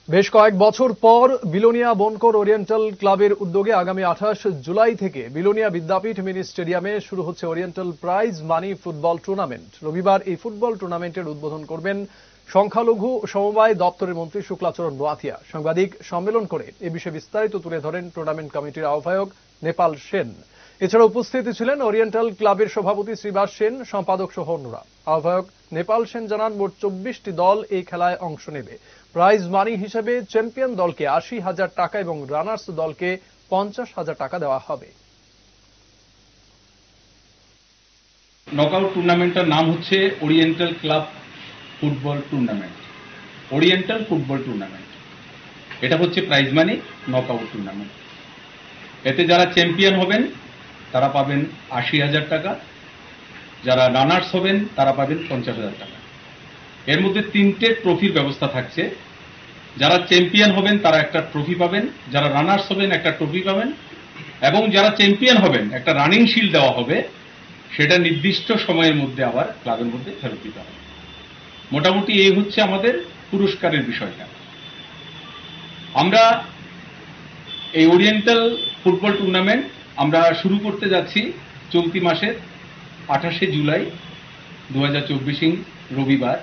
বেশ কয়েক বছর পর বিলোনিয়া বনকর ওরিয়েন্টাল ক্লাবের উদ্যোগে আগামী 28 জুলাই থেকে বিলোনিয়া বিদ্যাপীঠ মিনি স্টেডিয়ামে শুরু হচ্ছে oriental prize money football tournament. রবিবার এই ফুটবল টুর্নামেন্টের উদ্বোধন করবেন সংখ্যালঘু সমবায় দপ্তরের মন্ত্রী শুক্লাচরণ নোয়াথিয়া। সাংবাদিক সম্মেলন করে এ বিষয়ে বিস্তারিত তুলে ধরেন টুর্নামেন্ট কমিটির আহ্বায়ক নেপাল সেন। এছাড়া উপস্থিত ছিলেন ওরিয়েন্টাল ক্লাবের সভাপতি শ্রীবাস সেন, সম্পাদক সহ অন্যরা। আহ্বায়ক নেপাল সেন জানান, মোট 24টি দল এই খেলায় অংশ নেবে। প্রাইজ মানি হিসেবে চ্যাম্পিয়ন দলকে 80,000 টাকা এবং রানার্স দলকে 50,000 টাকা দেওয়া হবে। নকআউট টুর্নামেন্টের নাম হচ্ছে oriental club football tournament. Oriental football tournament এটা হচ্ছে প্রাইজ মানি নকআউট টুর্নামেন্ট। এতে যারা চ্যাম্পিয়ন হবেন তারা পাবেন 80,000 টাকা, যারা রানার্স হবেন তারা পাবেন 50,000 টাকা। এর মধ্যে 3টে ট্রফির ব্যবস্থা থাকছে। যারা চ্যাম্পিয়ন হবেন তারা একটা ট্রফি পাবেন, যারা রানার্স হবেন একটা ট্রফি পাবেন, এবং যারা চ্যাম্পিয়ন হবেন একটা রানিং শিল্ড দেওয়া হবে। সেটা নির্দিষ্ট সময়ের মধ্যে আবার ক্লাবের মধ্যে ফেরত দিতে হবে। মোটামুটি এই হচ্ছে আমাদের পুরস্কারের বিষয়টা। আমরা এই ওরিয়েন্টাল ফুটবল টুর্নামেন্ট আমরা শুরু করতে যাচ্ছি চলতি মাসের 28 জুলাই 2024 রবিবার।